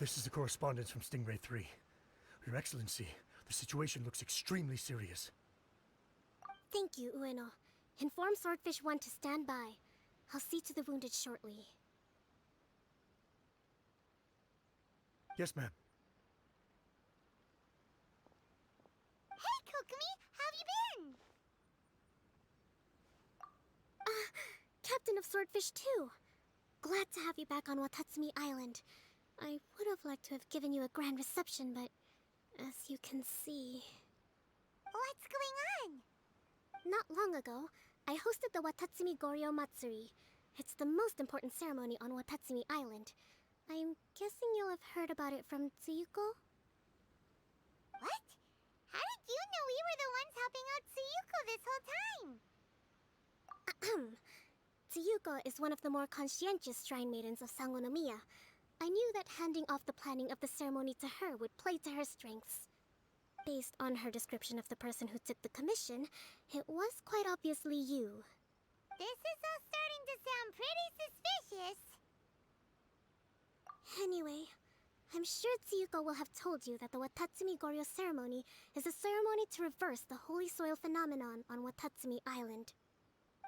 This is the correspondence from Stingray 3. Your Excellency, the situation looks extremely serious. Thank you, Ueno. Inform Swordfish 1 to stand by. I'll see to the wounded shortly. Yes, ma'am. Hey, Kokumi! How have you been? Captain of Swordfish 2! Glad to have you back on Watatsumi Island. I would have liked to have given you a grand reception, but as you can see... What's going on? Not long ago, I hosted the Watatsumi Goryo Matsuri. It's the most important ceremony on Watatsumi Island. I'm guessing you'll have heard about it from Tsuyuko? What? How did you know we were the ones helping out Tsuyuko this whole time? Tsuyuko is one of the more conscientious shrine maidens of Sangonomiya. I knew that handing off the planning of the ceremony to her would play to her strengths. Based on her description of the person who took the commission, it was quite obviously you. This is all starting to sound pretty suspicious. Anyway, I'm sure Tsuyuko will have told you that the Watatsumi Goryo ceremony is a ceremony to reverse the holy soil phenomenon on Watatsumi Island.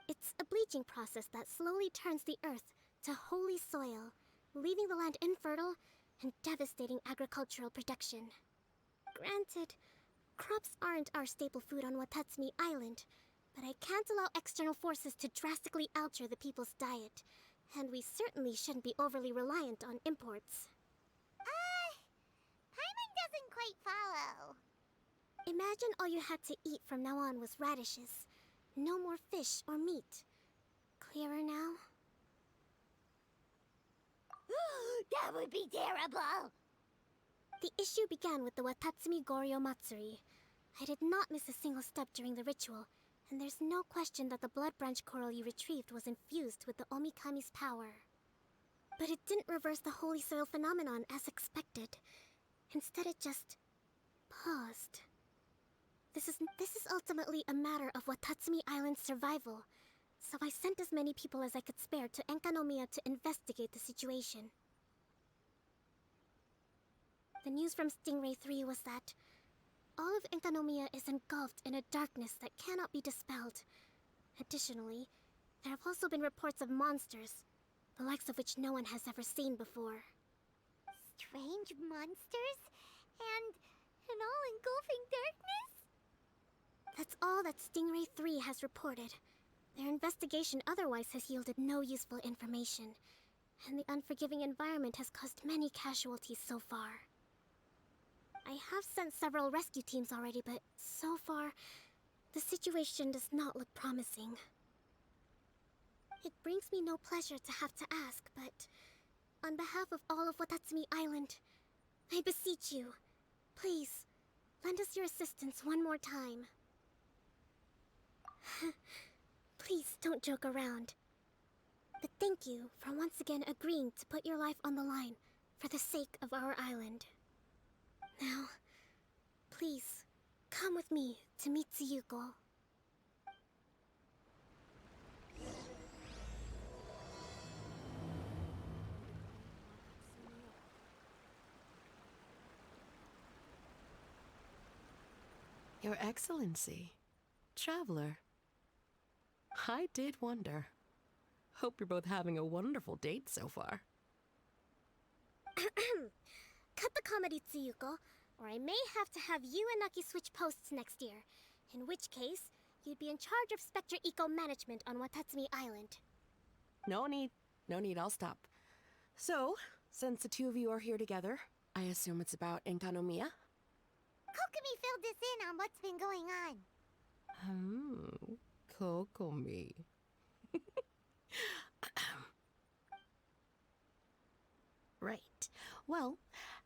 It's a bleaching process that slowly turns the earth to holy soil, leaving the land infertile and devastating agricultural production. Granted, crops aren't our staple food on Watatsumi Island, but I can't allow external forces to drastically alter the people's diet, and we certainly shouldn't be overly reliant on imports. Paimon doesn't quite follow. Imagine all you had to eat from now on was radishes. No more fish or meat. Clearer now? That would be terrible! The issue began with the Watatsumi Goryo Matsuri. I did not miss a single step during the ritual, and there's no question that the blood branch coral you retrieved was infused with the Omikami's power. But it didn't reverse the holy soil phenomenon as expected. Instead it just... paused. This is ultimately a matter of Watatsumi Island's survival, so I sent as many people as I could spare to Enkanomiya to investigate the situation. The news from Stingray 3 was that all of Enkanomiya is engulfed in a darkness that cannot be dispelled. Additionally, there have also been reports of monsters, the likes of which no one has ever seen before. Strange monsters? And an all-engulfing darkness? That's all that Stingray 3 has reported. Their investigation otherwise has yielded no useful information, and the unforgiving environment has caused many casualties so far. I have sent several rescue teams already, but so far, the situation does not look promising. It brings me no pleasure to have to ask, but on behalf of all of Watatsumi Island, I beseech you, please, lend us your assistance one more time. Please don't joke around. But thank you for once again agreeing to put your life on the line for the sake of our island. Now, please, come with me to meet Tsuyuko. Your Excellency, Traveler. I did wonder. Hope you're both having a wonderful date so far. Cut the comedy, Tsuyuko, or I may have to have you and Naki switch posts next year. In which case, you'd be in charge of Spectre Eco Management on Watatsumi Island. No need, I'll stop. So, since the two of you are here together, I assume it's about Enkanomiya? Kokumi filled us in on what's been going on. Kokomi. Right. Well,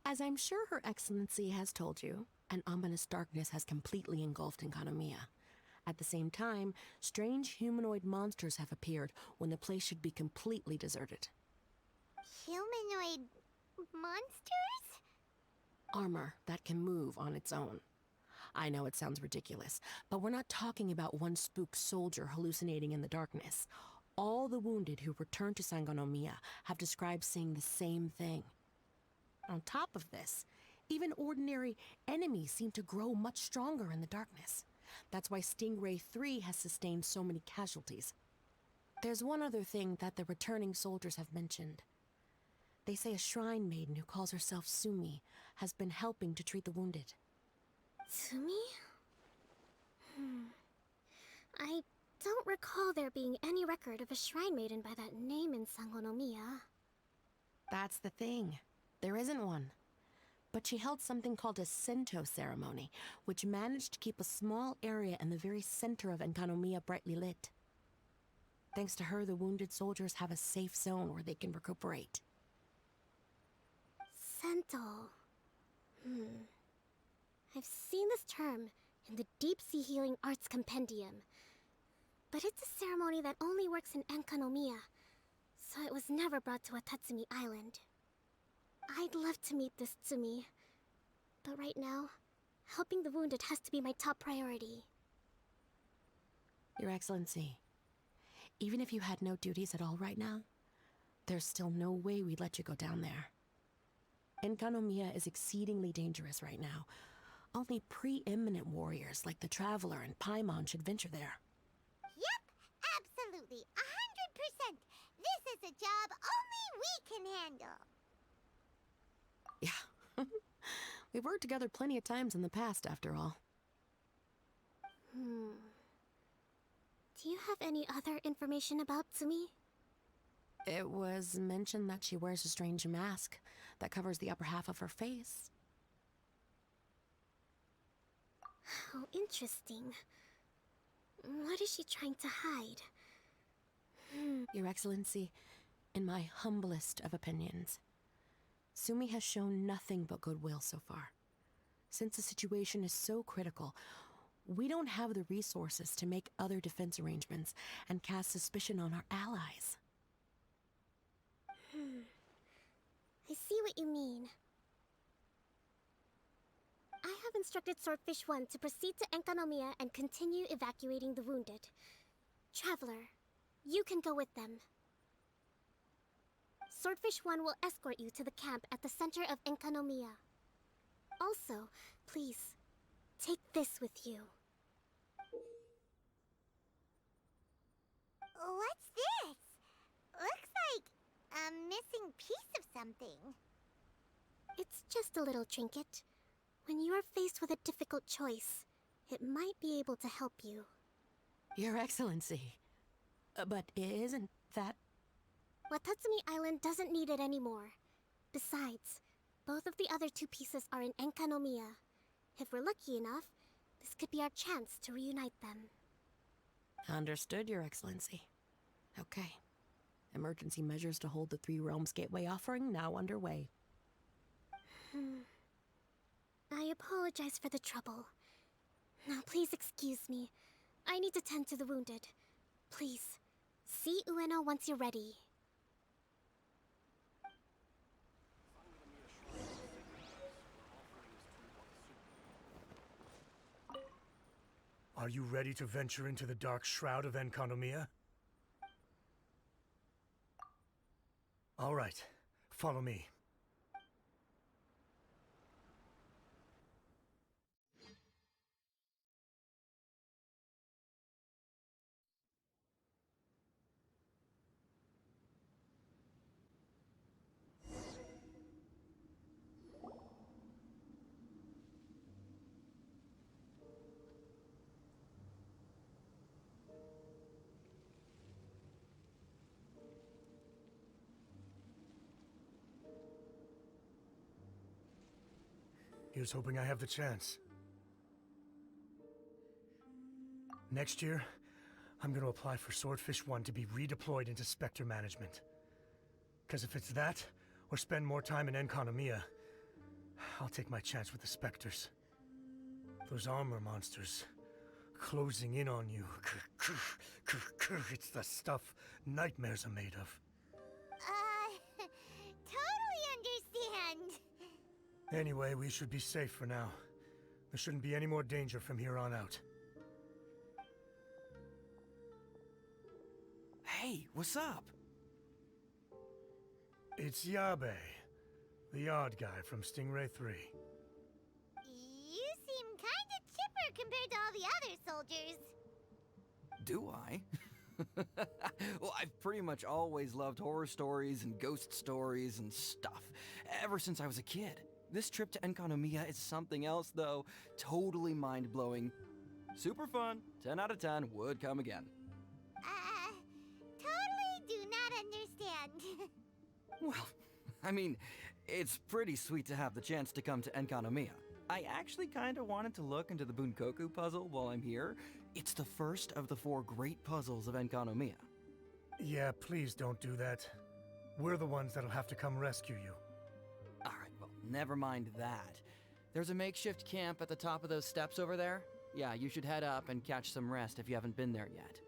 as I'm sure Her Excellency has told you, an ominous darkness has completely engulfed Enkanomiya. At the same time, strange humanoid monsters have appeared when the place should be completely deserted. Humanoid monsters? Armor that can move on its own. I know it sounds ridiculous, but we're not talking about one spook soldier hallucinating in the darkness. All the wounded who returned to Sangonomiya have described seeing the same thing. On top of this, even ordinary enemies seem to grow much stronger in the darkness. That's why Stingray 3 has sustained so many casualties. There's one other thing that the returning soldiers have mentioned. They say a shrine maiden who calls herself Sumi has been helping to treat the wounded. Tsumi? I don't recall there being any record of a shrine maiden by that name in Sangonomiya. That's the thing. There isn't one. But she held something called a Sento ceremony, which managed to keep a small area in the very center of Enkanomiya brightly lit. Thanks to her, the wounded soldiers have a safe zone where they can recuperate. Sento. I've seen this term in the Deep Sea Healing Arts Compendium. But it's a ceremony that only works in Enkanomiya, so it was never brought to Watatsumi Island. I'd love to meet this Tsumi, but right now, helping the wounded has to be my top priority. Your Excellency, even if you had no duties at all right now, there's still no way we'd let you go down there. Enkanomiya is exceedingly dangerous right now. Only preeminent warriors like the Traveler and Paimon should venture there. Yep, absolutely, 100%. This is a job only we can handle. Yeah. We've worked together plenty of times in the past, after all. Do you have any other information about Tsumi? It was mentioned that she wears a strange mask that covers the upper half of her face. How interesting. What is she trying to hide? Your Excellency, in my humblest of opinions, Sumi has shown nothing but goodwill so far. Since the situation is so critical, we don't have the resources to make other defense arrangements and cast suspicion on our allies. I see what you mean. I have instructed Swordfish 1 to proceed to Enkanomiya and continue evacuating the wounded. Traveler, you can go with them. Swordfish 1 will escort you to the camp at the center of Enkanomiya. Also, please, take this with you. What's this? Looks like a missing piece of something. It's just a little trinket. When you are faced with a difficult choice, it might be able to help you. Your Excellency. But isn't that... Watatsumi Island doesn't need it anymore. Besides, both of the other two pieces are in Enkanomiya. If we're lucky enough, this could be our chance to reunite them. Understood, Your Excellency. Okay. Emergency measures to hold the Three Realms Gateway offering now underway. I apologize for the trouble. Now please excuse me. I need to tend to the wounded. Please, see Ueno once you're ready. Are you ready to venture into the dark shroud of Enkanomiya? All right, follow me. Here's hoping I have the chance. Next year, I'm gonna apply for Swordfish 1 to be redeployed into Spectre management. Cause if it's that, or spend more time in Enkanomiya, I'll take my chance with the Spectres. Those armor monsters, closing in on you. It's the stuff nightmares are made of. Totally understand. Anyway, we should be safe for now. There shouldn't be any more danger from here on out. Hey, what's up? It's Yabe. The odd guy from Stingray 3. You seem kinda chipper compared to all the other soldiers. Do I? Well, I've pretty much always loved horror stories and ghost stories and stuff, ever since I was a kid. This trip to Enkanomiya is something else, though. Totally mind-blowing. Super fun. 10 out of 10 would come again. Totally do not understand. Well, I mean, it's pretty sweet to have the chance to come to Enkanomiya. I actually kinda wanted to look into the Bunkoku puzzle while I'm here. It's the first of the 4 great puzzles of Enkanomiya. Yeah, please don't do that. We're the ones that'll have to come rescue you. Alright, well, never mind that. There's a makeshift camp at the top of those steps over there. Yeah, you should head up and catch some rest if you haven't been there yet.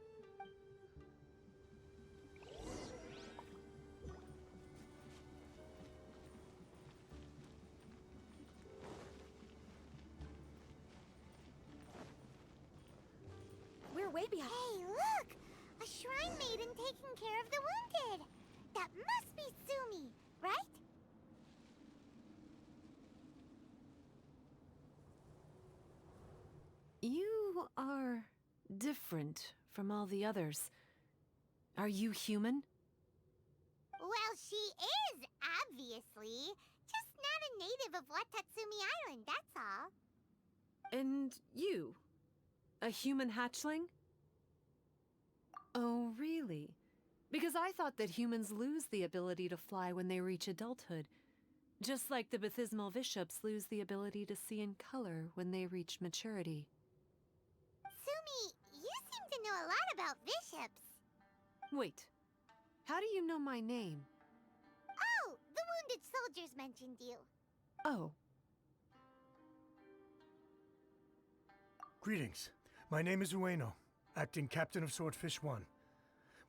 We're way behind. Hey, look! A shrine maiden taking care of the wounded! That must be Sumi, right? You are different from all the others. Are you human? Well, she is, obviously. Just not a native of Watatsumi Island, that's all. And you? A human hatchling? Oh, really? Because I thought that humans lose the ability to fly when they reach adulthood. Just like the baptismal bishops lose the ability to see in color when they reach maturity. Sumi, you seem to know a lot about bishops. Wait, how do you know my name? Oh, the wounded soldiers mentioned you. Oh, Greetings. My name is Ueno, acting captain of Swordfish 1.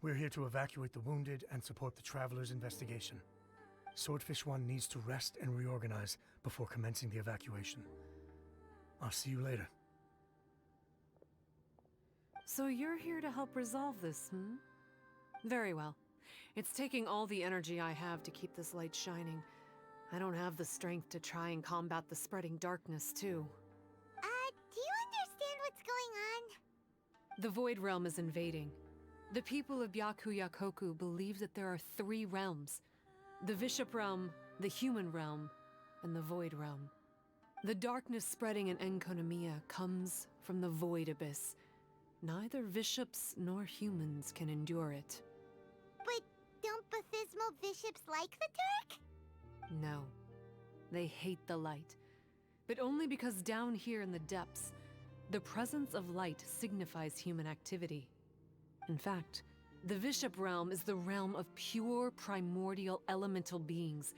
We're here to evacuate the wounded and support the traveler's investigation. Swordfish 1 needs to rest and reorganize before commencing the evacuation. I'll see you later. so you're here to help resolve this, hmm? Very well. It's taking all the energy I have to keep this light shining. I don't have the strength to try and combat the spreading darkness, too. Do you understand what's going on? The Void Realm is invading. The people of Byakuyakoku believe that there are 3 realms. The Bishop Realm, the Human Realm, and the Void Realm. The darkness spreading in Enkanomiya comes from the Void Abyss. Neither bishops nor humans can endure it. But don't baptismal bishops like the dark? No. They hate the light. But only because down here in the depths, the presence of light signifies human activity. In fact, the Bishop Realm is the realm of pure primordial elemental beings.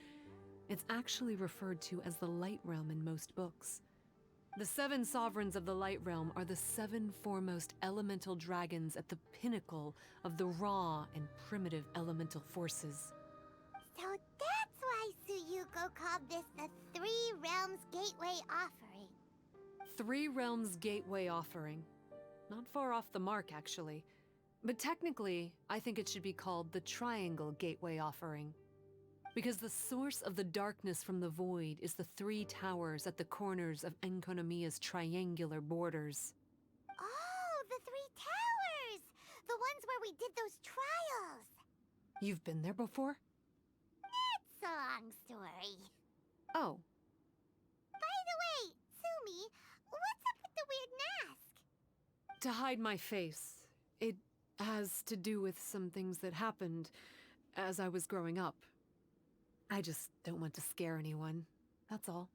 It's actually referred to as the Light Realm in most books. The 7 sovereigns of the Light Realm are the 7 foremost elemental dragons at the pinnacle of the raw and primitive elemental forces. So that's why Suyuko called this the 3 Realms Gateway Offering. 3 Realms Gateway Offering. Not far off the mark, actually. But technically, I think it should be called the Triangle Gateway Offering. Because the source of the darkness from the void is the 3 towers at the corners of Enkanomiya's triangular borders. Oh, the 3 towers! The ones where we did those trials! You've been there before? It's a long story. Oh, By the way, Sumi, what's up with the weird mask? to hide my face. It has to do with some things that happened as I was growing up. I just don't want to scare anyone, that's all.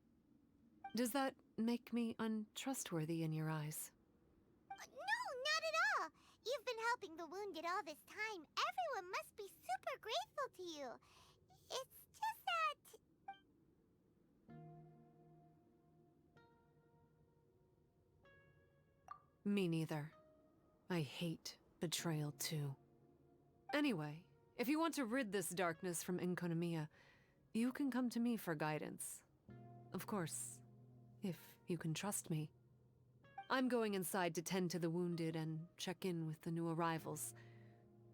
Does that make me untrustworthy in your eyes? No, not at all. You've been helping the wounded all this time. Everyone must be super grateful to you. It's just that... Me neither. I hate betrayal too. Anyway, if you want to rid this darkness from Enkanomiya, you can come to me for guidance. Of course, if you can trust me. I'm going inside to tend to the wounded and check in with the new arrivals.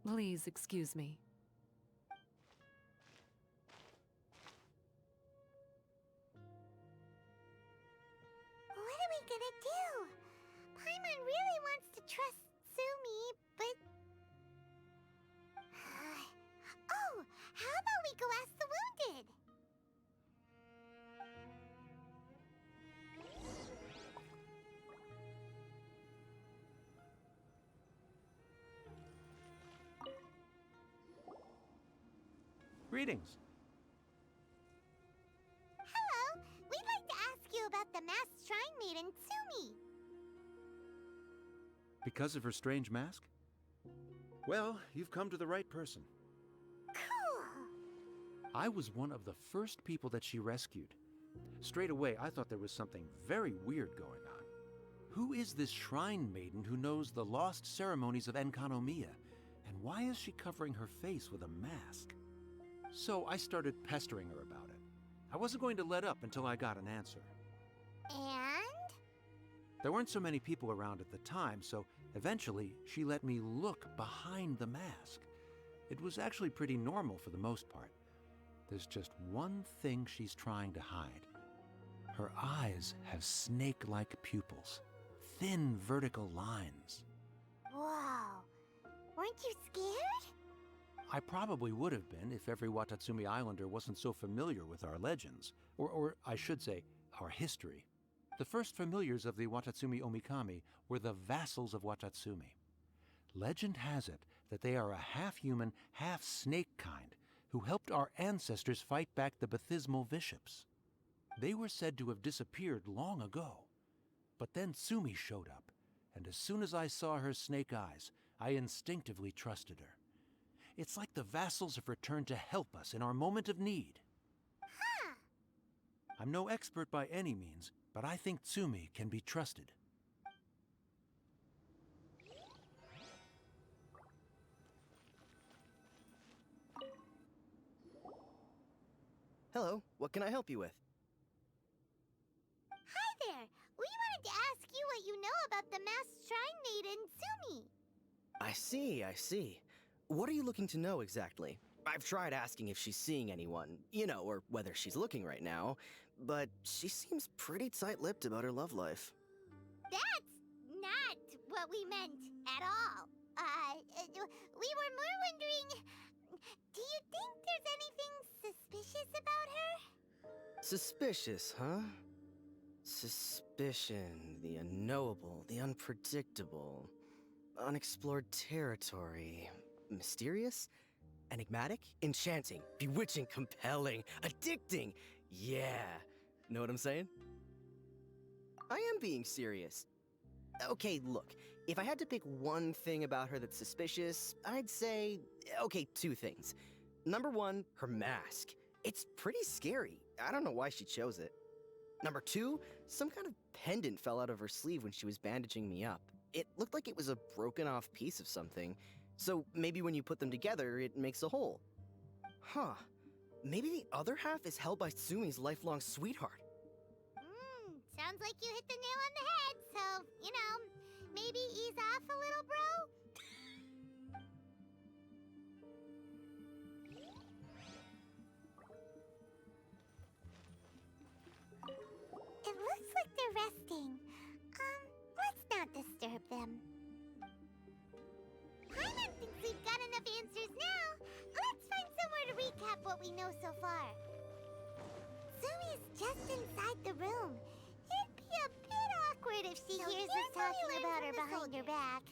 Please excuse me. gonna do? Paimon really wants to trust Sumi, but... Oh, how about we go ask the wounded? Greetings. Hello, we'd like to ask you about the masked shrine maiden, Sumi. Because of her strange mask? Well, you've come to the right person. Cool. I was one of the first people that she rescued. Straight away, I thought there was something very weird going on. Who is this shrine maiden who knows the lost ceremonies of Enkanomiya? And why is she covering her face with a mask? So I started pestering her about it. I wasn't going to let up until I got an answer. And? There weren't so many people around at the time, so eventually she let me look behind the mask. It was actually pretty normal for the most part. There's just one thing she's trying to hide. Her eyes have snake-like pupils, thin vertical lines. Whoa. Weren't you scared? I probably would have been if every Watatsumi Islander wasn't so familiar with our legends, or I should say, our history. The first familiars of the Watatsumi Omikami were the vassals of Watatsumi. Legend has it that they are a half-human, half-snake kind who helped our ancestors fight back the Bathismal Bishops. They were said to have disappeared long ago. But then Sumi showed up, and as soon as I saw her snake eyes, I instinctively trusted her. It's like the vassals have returned to help us in our moment of need. Huh. I'm no expert by any means, but I think Tsumi can be trusted. Hello, what can I help you with? Hi there. We wanted to ask you what you know about the masked shrine maiden, Sumi. I see. What are you looking to know exactly? I've tried asking if she's seeing anyone, or whether she's looking right now, but she seems pretty tight-lipped about her love life. That's not what we meant at all. We were more wondering, do you think there's anything suspicious about her? Suspicious, huh? Suspicion, the unknowable, the unpredictable, unexplored territory. Mysterious? Enigmatic? Enchanting? Bewitching? Compelling? Addicting? Yeah. Know what I'm saying? I am being serious. Okay, look. If I had to pick one thing about her that's suspicious, I'd say, okay, two things. Number one, her mask. It's pretty scary. I don't know why she chose it. Number two, some kind of pendant fell out of her sleeve when she was bandaging me up. It looked like it was a broken off piece of something. So maybe when you put them together, it makes a whole. Huh. Maybe the other half is held by Sumi's lifelong sweetheart. Sounds like you hit the nail on the head, so, maybe ease off a little, bro? It looks like they're resting. Let's not disturb them. Paimon thinks we've got enough answers now. Let's find somewhere to recap what we know so far. Sumi's just inside the room. It'd be a bit awkward if she hears us talking about her behind her back.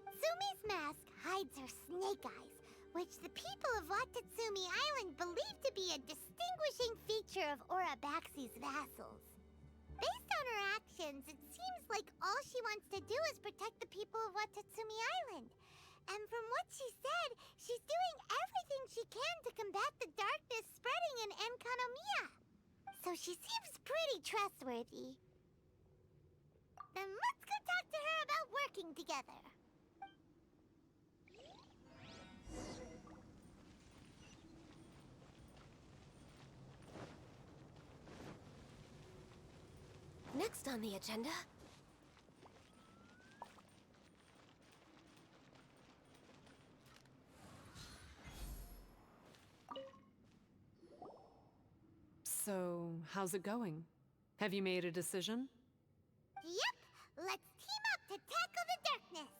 Sumi's mask hides her snake eyes, which the people of Watatsumi Island believe to be a distinguishing feature of Orabaxi's vassals. Based on her actions, it seems like all she wants to do is protect the people of Watatsumi Island. And from what she said, she's doing everything she can to combat the darkness spreading in Enkanomiya. So she seems pretty trustworthy. Then let's go talk to her about working together. Next on the agenda... So, how's it going? Have you made a decision? Yep, let's team up to tackle the darkness.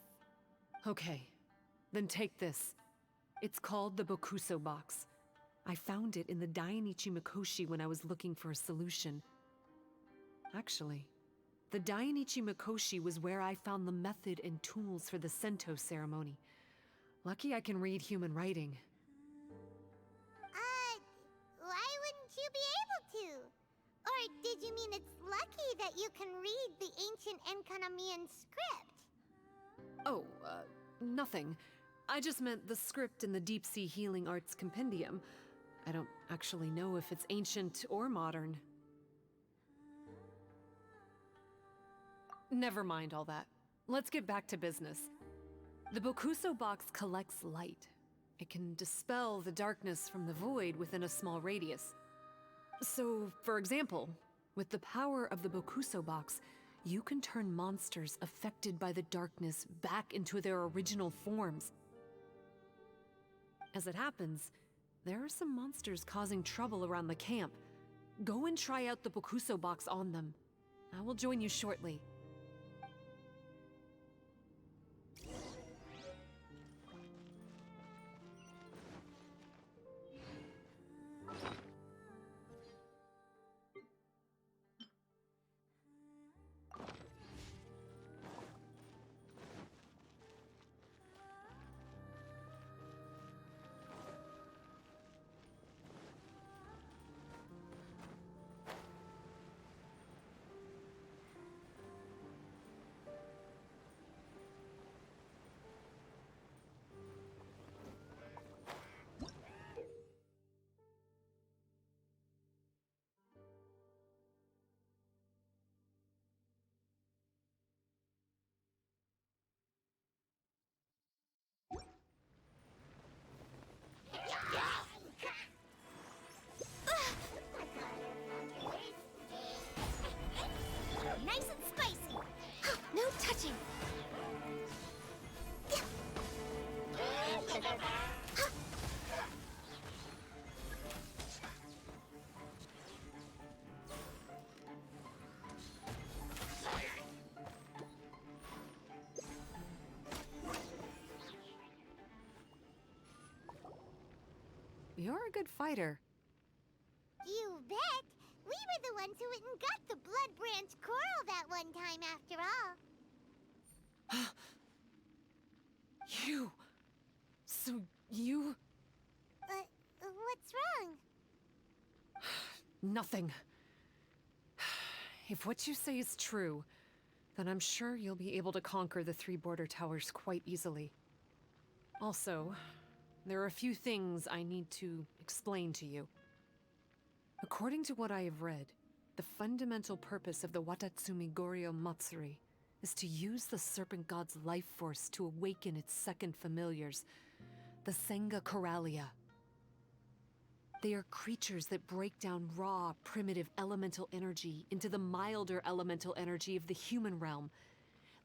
Okay, then take this. It's called the Bokuso box. I found it in the Dainichi Mikoshi when I was looking for a solution. Actually, the Dainichi Mikoshi was where I found the method and tools for the Sento ceremony. Lucky I can read human writing. Why wouldn't you be able to? Or did you mean it's lucky that you can read the ancient Enkanamian script? Oh, nothing. I just meant the script in the Deep Sea Healing Arts Compendium. I don't actually know if it's ancient or modern. Never mind all that. Let's get back to business. The Bokuso box collects light. It can dispel the darkness from the void within a small radius. So, for example, with the power of the Bokuso box, you can turn monsters affected by the darkness back into their original forms. As it happens, there are some monsters causing trouble around the camp. Go and try out the Bokuso box on them. I will join you shortly. Nice and spicy. No touching. You're a good fighter. You bet. We were the ones who went and got the Blood Branch Coral that one time after all. You... So you... What's wrong? Nothing. If what you say is true, then I'm sure you'll be able to conquer the 3 border towers quite easily. Also, there are a few things I need to explain to you. According to what I have read, the fundamental purpose of the Watatsumi Goryo Matsuri is to use the Serpent God's life force to awaken its second familiars, the Senga Coralia. They are creatures that break down raw, primitive elemental energy into the milder elemental energy of the human realm.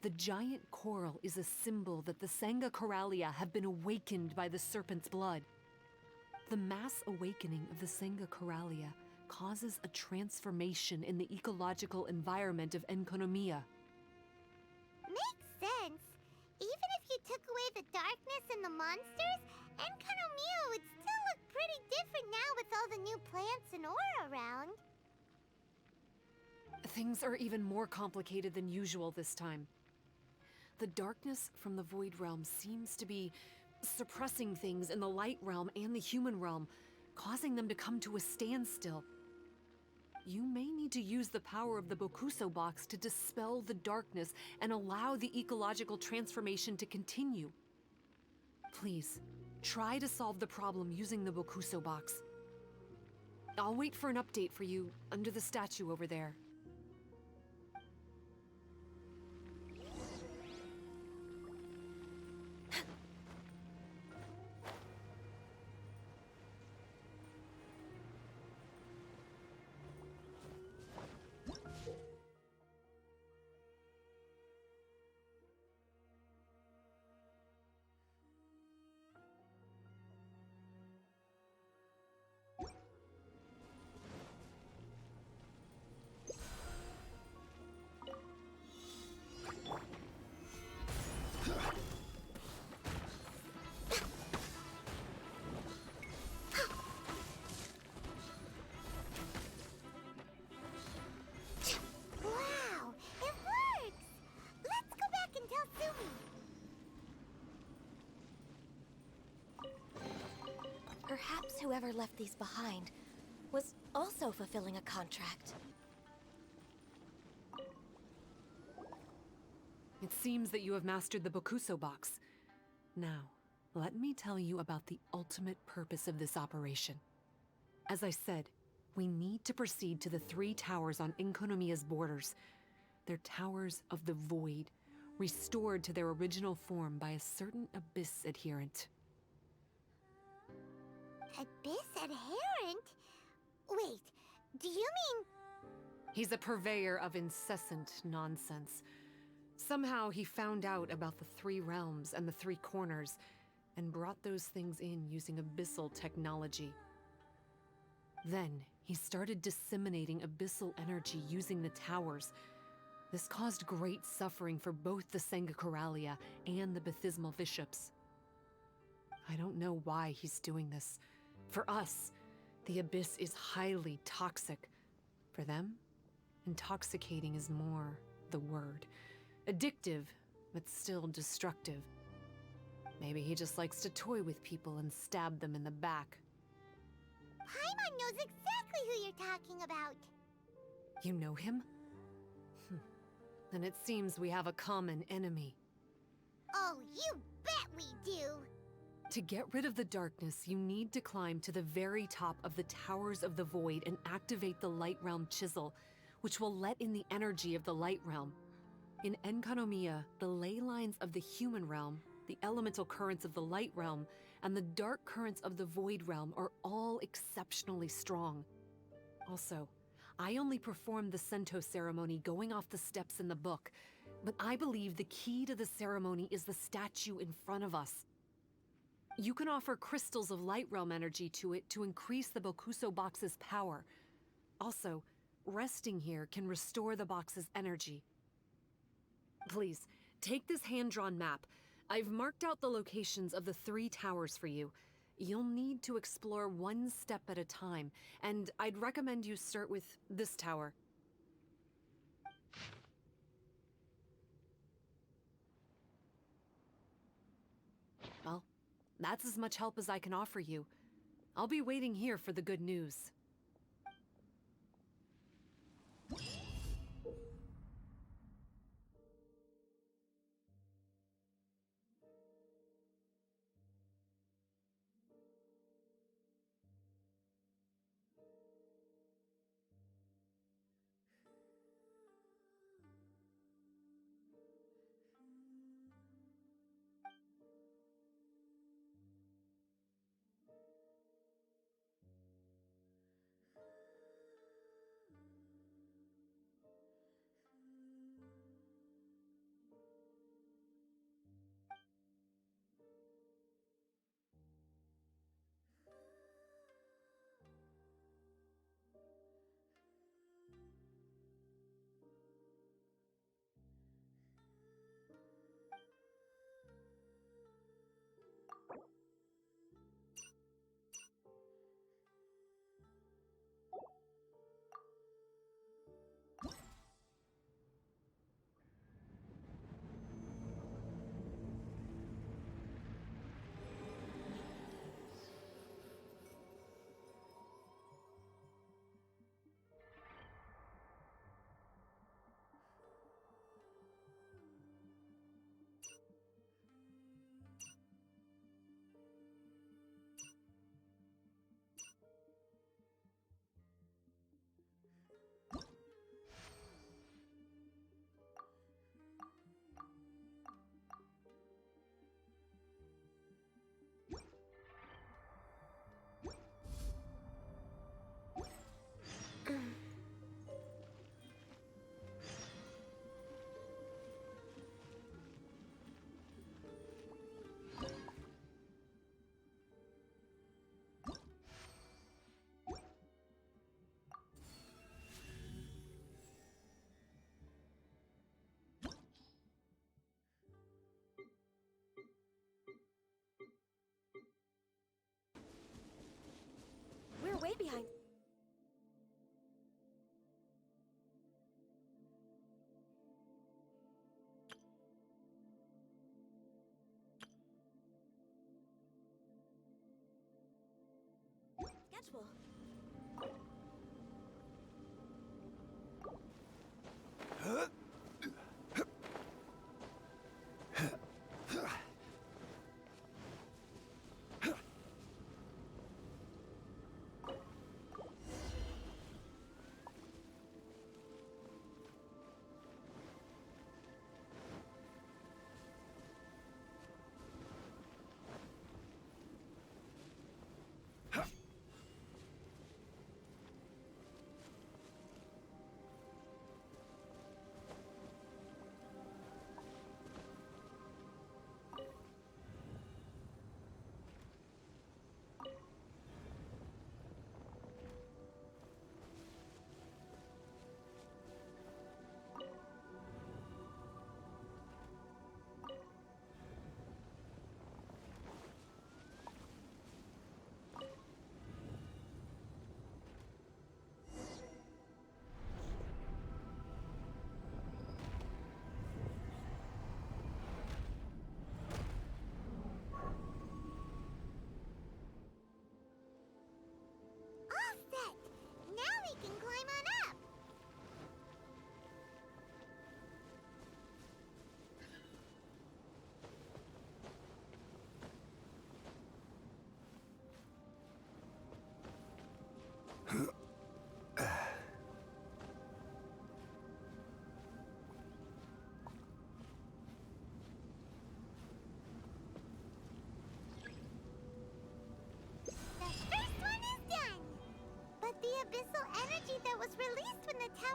The giant coral is a symbol that the Senga Coralia have been awakened by the serpent's blood. The mass awakening of the Senga Coralia causes a transformation in the ecological environment of Enkonomiya. Makes sense. Even if you took away the darkness and the monsters, Enkanomiya would still look pretty different now with all the new plants and ore around. Things are even more complicated than usual this time. The darkness from the Void Realm seems to be suppressing things in the Light Realm and the human realm, causing them to come to a standstill. You may need to use the power of the Bokuso box to dispel the darkness and allow the ecological transformation to continue. Please, try to solve the problem using the Bokuso box. I'll wait for an update for you under the statue over there. whoever left these behind was also fulfilling a contract. It seems that you have mastered the Bokuso box. Now, let me tell you about the ultimate purpose of this operation. As I said, we need to proceed to the 3 towers on Inkonomiya's borders. They're towers of the void, restored to their original form by a certain Abyss adherent. Abyss adherent? Wait, do you mean... He's a purveyor of incessant nonsense. Somehow he found out about the 3 realms and the 3 corners, and brought those things in using abyssal technology. Then, he started disseminating abyssal energy using the towers. This caused great suffering for both the Sangakuralia and the Baptismal Bishops. I don't know why he's doing this. For us, the Abyss is highly toxic. For them, intoxicating is more the word. Addictive, but still destructive. Maybe he just likes to toy with people and stab them in the back. Paimon knows exactly who you're talking about. You know him? Then it seems we have a common enemy. Oh, you bet we do! To get rid of the darkness, you need to climb to the very top of the Towers of the Void and activate the Light Realm Chisel, which will let in the energy of the Light Realm. In Enkanomiya, the ley lines of the human realm, the elemental currents of the Light Realm, and the dark currents of the Void Realm are all exceptionally strong. Also, I only performed the Sento ceremony going off the steps in the book, but I believe the key to the ceremony is the statue in front of us. You can offer crystals of Light Realm energy to it to increase the Bokuso box's power. Also, resting here can restore the box's energy. Please, take this hand-drawn map. I've marked out the locations of the 3 towers for you. You'll need to explore one step at a time, and I'd recommend you start with this tower. Well, that's as much help as I can offer you. I'll be waiting here for the good news.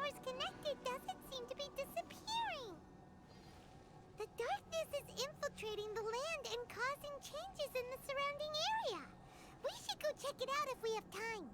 towers connected doesn't seem to be disappearing. The darkness is infiltrating the land and causing changes in the surrounding area. We should go check it out if we have time.